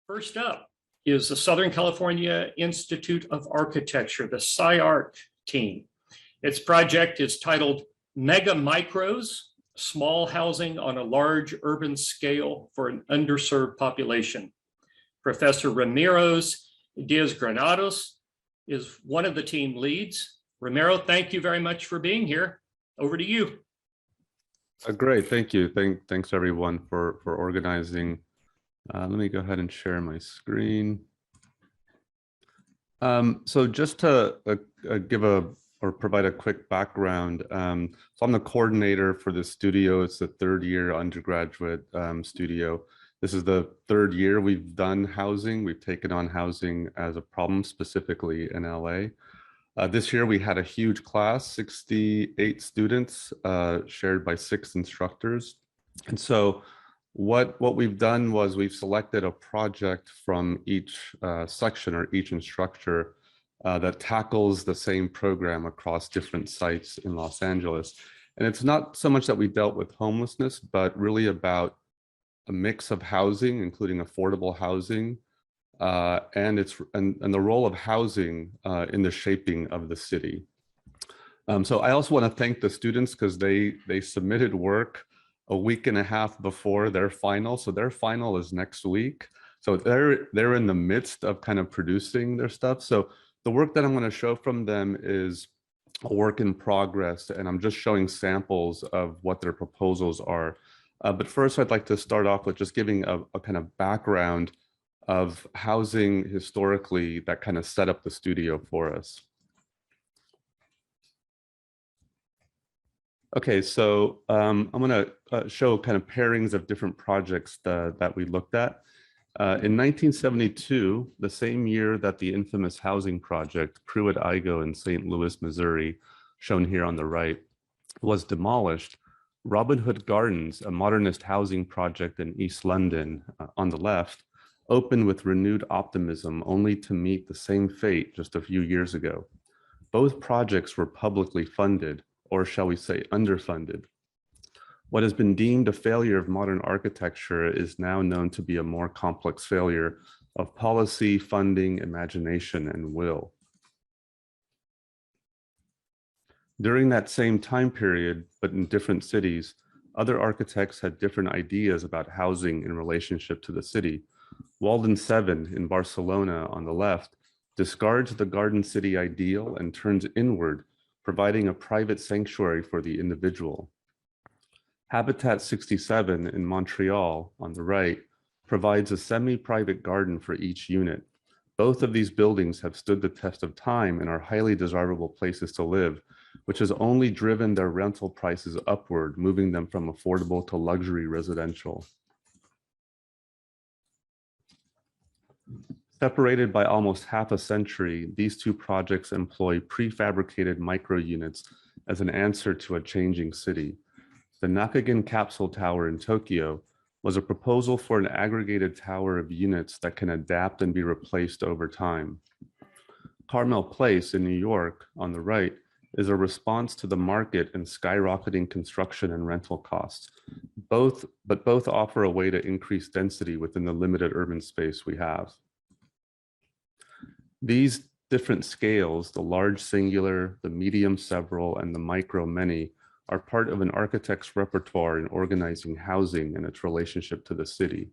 First up is the Southern California Institute of Architecture, the SciArc team. Its project is titled Mega Micros, Small Housing on a Large Urban Scale for an Underserved Population. Professor Ramiro's Diaz-Granados is one of the team leads. Ramiro, thank you very much for being here. Over to you. Great, thank you. Thanks everyone for organizing. Let me go ahead and share my screen. So just to provide a quick background, so I'm the coordinator for the studio. It's the third year undergraduate studio. This is the third year we've done housing. We've taken on housing as a problem specifically in LA. This year we had a huge class, 68 students shared by 6 instructors. And so what we've done was we've selected a project from each section or each instructor that tackles the same program across different sites in Los Angeles. And it's not so much that we dealt with homelessness, but really about a mix of housing, including affordable housing, and the role of housing in the shaping of the city. So I also want to thank the students because they submitted work a week and a half before their final. So their final is next week. So they're in the midst of kind of producing their stuff. So the work that I'm going to show from them is a work in progress, and I'm just showing samples of what their proposals are. But first, I'd like to start off with just giving a kind of background of housing historically that kind of set up the studio for us. Okay, so I'm going to show kind of pairings of different projects that we looked at. In 1972, the same year that the infamous housing project, Pruitt-Igoe in St. Louis, Missouri, shown here on the right, was demolished, Robin Hood Gardens, a modernist housing project in East London on the left, opened with renewed optimism only to meet the same fate just a few years ago. Both projects were publicly funded, or shall we say underfunded. What has been deemed a failure of modern architecture is now known to be a more complex failure of policy, funding, imagination, and will. During that same time period, but in different cities, other architects had different ideas about housing in relationship to the city. Walden 7 in Barcelona on the left discards the garden city ideal and turns inward, providing a private sanctuary for the individual. Habitat 67 in Montreal on the right provides a semi-private garden for each unit. Both of these buildings have stood the test of time and are highly desirable places to live, which has only driven their rental prices upward, moving them from affordable to luxury residential. Separated by almost half a century, these two projects employ prefabricated micro units as an answer to a changing city. The Nakagin Capsule Tower in Tokyo was a proposal for an aggregated tower of units that can adapt and be replaced over time. Carmel Place in New York, on the right, is a response to the market and skyrocketing construction and rental costs. Both offer a way to increase density within the limited urban space we have. These different scales, the large singular, the medium several, and the micro many, are part of an architect's repertoire in organizing housing and its relationship to the city.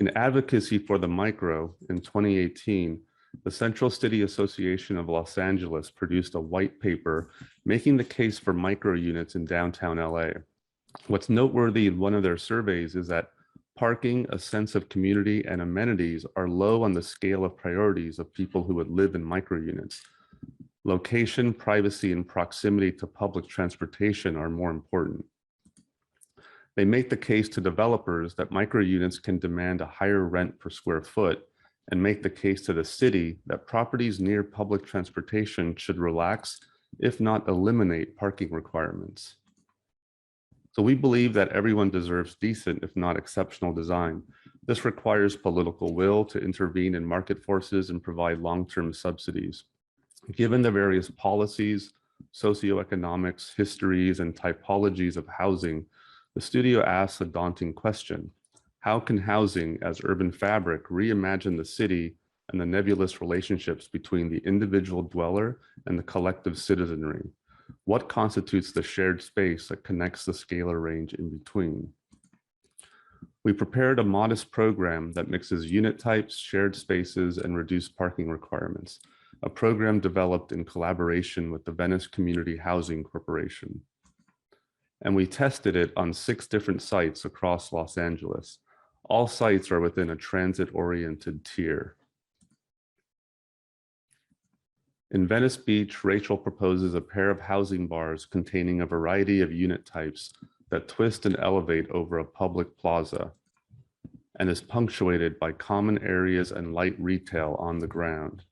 In advocacy for the micro, in 2018, the Central City Association of Los Angeles produced a white paper making the case for micro units in downtown LA. What's noteworthy in one of their surveys is that parking, a sense of community, and amenities are low on the scale of priorities of people who would live in micro units. Location, privacy, and proximity to public transportation are more important. They make the case to developers that micro units can demand a higher rent per square foot, and make the case to the city that properties near public transportation should relax, if not eliminate, parking requirements. So we believe that everyone deserves decent, if not exceptional, design. This requires political will to intervene in market forces and provide long-term subsidies. Given the various policies, socioeconomics, histories, and typologies of housing, the studio asks a daunting question. How can housing as urban fabric reimagine the city and the nebulous relationships between the individual dweller and the collective citizenry? What constitutes the shared space that connects the scalar range in between? We prepared a modest program that mixes unit types, shared spaces, and reduced parking requirements, a program developed in collaboration with the Venice Community Housing Corporation. And we tested it on 6 different sites across Los Angeles. All sites are within a transit-oriented tier. In Venice Beach, Rachel proposes a pair of housing bars containing a variety of unit types that twist and elevate over a public plaza and is punctuated by common areas and light retail on the ground.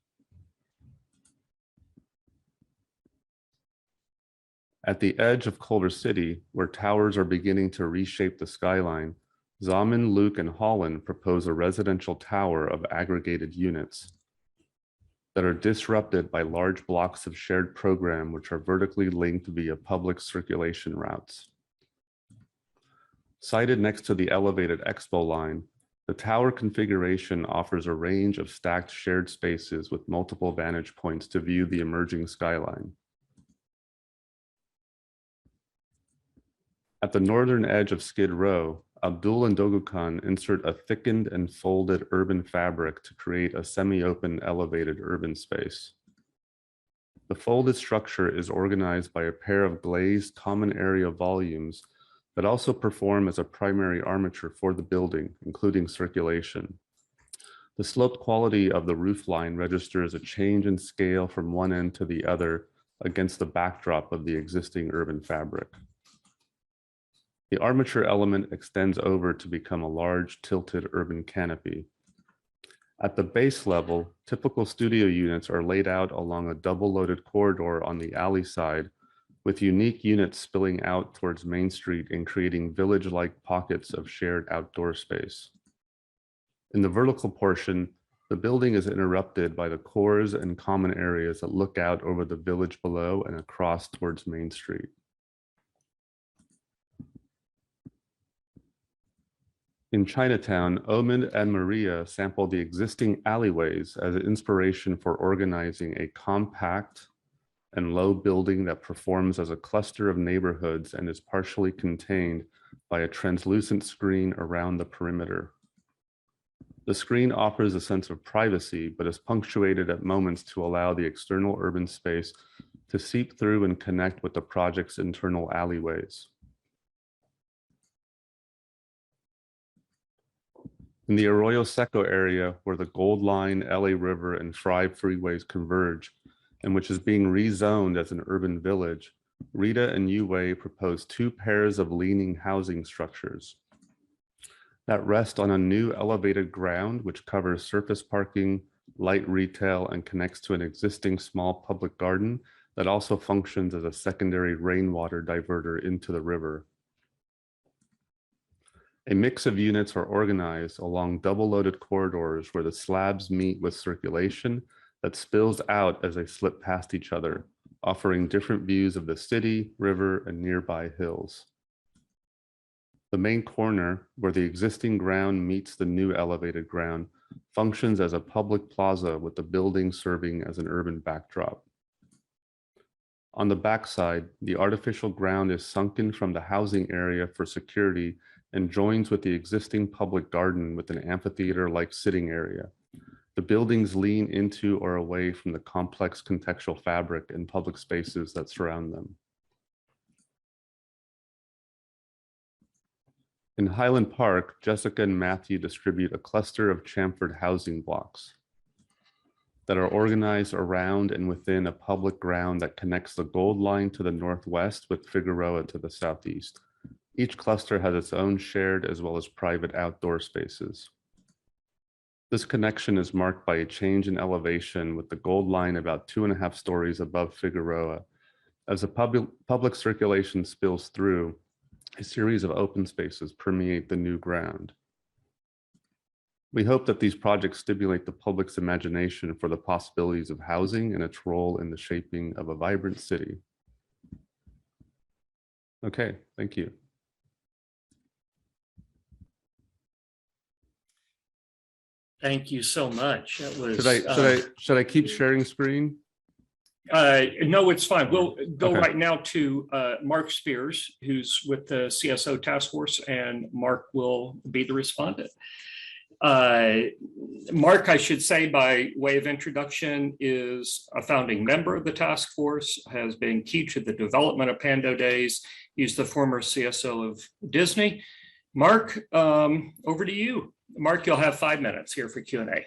At the edge of Culver City, where towers are beginning to reshape the skyline, Zaman, Luke, and Holland propose a residential tower of aggregated units that are disrupted by large blocks of shared program which are vertically linked via public circulation routes. Sited next to the elevated expo line, the tower configuration offers a range of stacked shared spaces with multiple vantage points to view the emerging skyline. At the northern edge of Skid Row, Abdul and Dogukan insert a thickened and folded urban fabric to create a semi-open elevated urban space. The folded structure is organized by a pair of glazed common area volumes that also perform as a primary armature for the building, including circulation. The sloped quality of the roofline registers a change in scale from one end to the other against the backdrop of the existing urban fabric. The armature element extends over to become a large tilted urban canopy. At the base level, typical studio units are laid out along a double loaded corridor on the alley side, with unique units spilling out towards Main Street and creating village-like pockets of shared outdoor space. In the vertical portion, the building is interrupted by the cores and common areas that look out over the village below and across towards Main Street. In Chinatown, Omid and Maria sampled the existing alleyways as an inspiration for organizing a compact and low building that performs as a cluster of neighborhoods and is partially contained by a translucent screen around the perimeter. The screen offers a sense of privacy, but is punctuated at moments to allow the external urban space to seep through and connect with the project's internal alleyways. In the Arroyo Seco area, where the Gold Line, LA River, and Fry freeways converge, and which is being rezoned as an urban village, Rita and Yue proposed 2 pairs of leaning housing structures that rest on a new elevated ground which covers surface parking, light retail, and connects to an existing small public garden that also functions as a secondary rainwater diverter into the river. A mix of units are organized along double-loaded corridors where the slabs meet with circulation that spills out as they slip past each other, offering different views of the city, river, and nearby hills. The main corner, where the existing ground meets the new elevated ground, functions as a public plaza with the building serving as an urban backdrop. On the backside, the artificial ground is sunken from the housing area for security and joins with the existing public garden with an amphitheater-like sitting area. The buildings lean into or away from the complex contextual fabric and public spaces that surround them. In Highland Park, Jessica and Matthew distribute a cluster of chamfered housing blocks that are organized around and within a public ground that connects the Gold Line to the northwest with Figueroa to the southeast. Each cluster has its own shared as well as private outdoor spaces. This connection is marked by a change in elevation with the Gold Line about 2.5 stories above Figueroa. As the public circulation spills through, a series of open spaces permeate the new ground. We hope that these projects stimulate the public's imagination for the possibilities of housing and its role in the shaping of a vibrant city. Okay, thank you. Thank you so much. That was, Should I keep sharing screen? no, it's fine. We'll go Okay. right now to Mark Spears, who's with the CSO task force, and Mark will be the respondent. Mark, I should say, by way of introduction, is a founding member of the task force, has been key to the development of Pando Days. He's the former CSO of Disney. Mark, over to you. Mark, you'll have 5 minutes here for Q&A.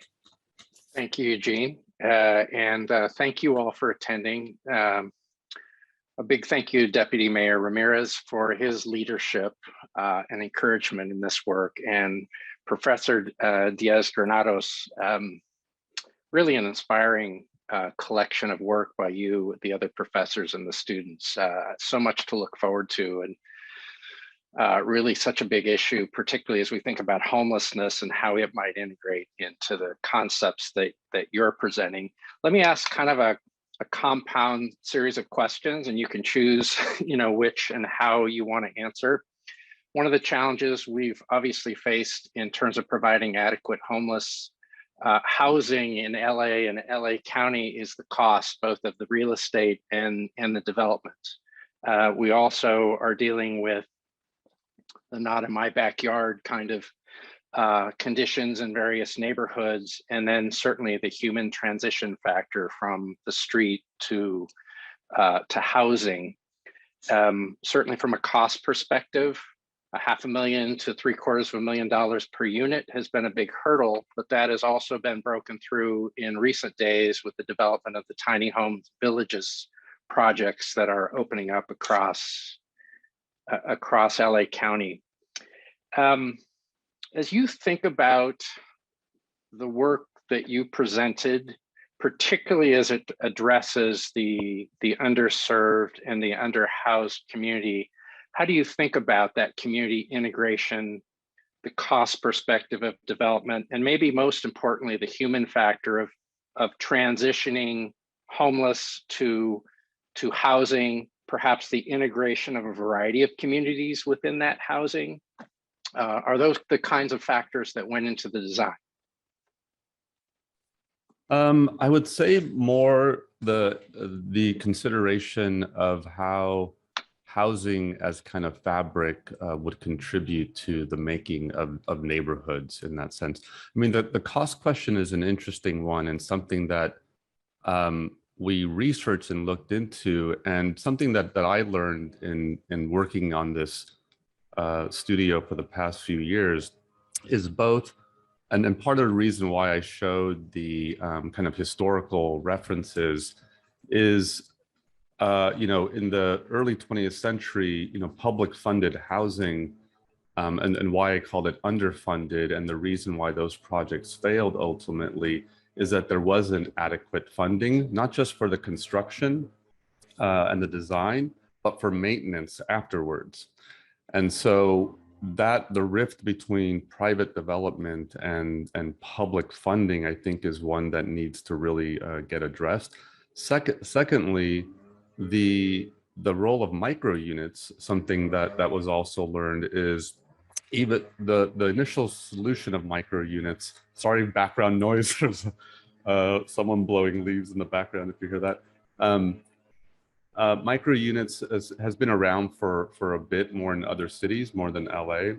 Thank you, Eugene. Thank you all for attending. A big thank you to Deputy Mayor Ramirez for his leadership and encouragement in this work, and Professor Diaz-Granados, really an inspiring collection of work by you, the other professors and the students. So much to look forward to, and really such a big issue, particularly as we think about homelessness and how it might integrate into the concepts that you're presenting. Let me ask kind of a compound series of questions, and you can choose, which and how you want to answer. One of the challenges we've obviously faced in terms of providing adequate homeless housing in LA and LA County is the cost, both of the real estate and the development. We also are dealing with the not in my backyard kind of conditions in various neighborhoods, and then certainly the human transition factor from the street to housing. Certainly from a cost perspective, $500,000 to $750,000 per unit has been a big hurdle, but that has also been broken through in recent days with the development of the tiny home villages projects that are opening up across LA County. As you think about the work that you presented, particularly as it addresses the underserved and the underhoused community, how do you think about that community integration, the cost perspective of development, and maybe most importantly, the human factor of transitioning homeless to housing, perhaps the integration of a variety of communities within that housing? Are those the kinds of factors that went into the design? I would say more the consideration of how housing as kind of fabric would contribute to the making of neighborhoods in that sense. I mean, the cost question is an interesting one, and something that we researched and looked into, and something that I learned in working on this studio for the past few years is both, and part of the reason why I showed the kind of historical references is, in the early 20th century, public funded housing, and why I called it underfunded, and the reason why those projects failed ultimately is that there wasn't adequate funding, not just for the construction and the design, but for maintenance afterwards. And so that the rift between private development and public funding, I think, is one that needs to really get addressed. Secondly, the role of micro units, something that was also learned, is even the initial solution of micro units. Sorry, background noise. There's someone blowing leaves in the background if you hear that. Micro units has been around for a bit more in other cities, more than LA.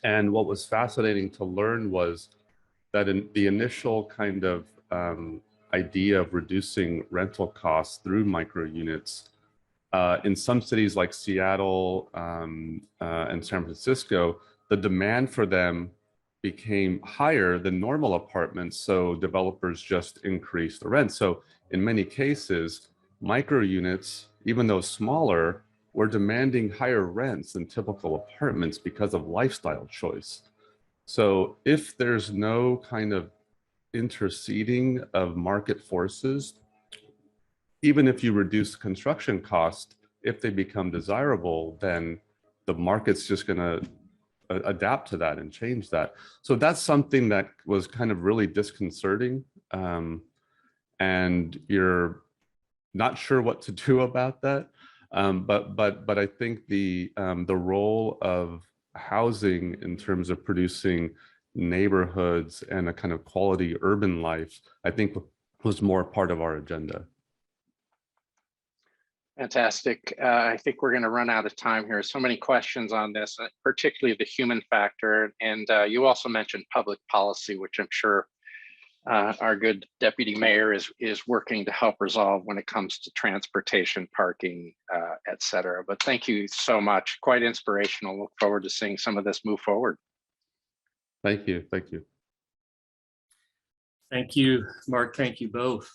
And what was fascinating to learn was that in the initial kind of idea of reducing rental costs through micro units, in some cities like Seattle and San Francisco, the demand for them became higher than normal apartments, so developers just increased the rent. So in many cases, micro units, even though smaller, were demanding higher rents than typical apartments because of lifestyle choice. So if there's no kind of interceding of market forces, even if you reduce construction cost, if they become desirable, then the market's just going to adapt to that and change that. So that's something that was kind of really disconcerting, and you're not sure what to do about that. But I think the role of housing in terms of producing neighborhoods and a kind of quality urban life, I think was more part of our agenda. Fantastic. I think we're going to run out of time here. So many questions on this, particularly the human factor. And you also mentioned public policy, which I'm sure our good deputy mayor is working to help resolve when it comes to transportation, parking, et cetera. But thank you so much. Quite inspirational. Look forward to seeing some of this move forward. Thank you. Thank you. Thank you, Mark. Thank you both.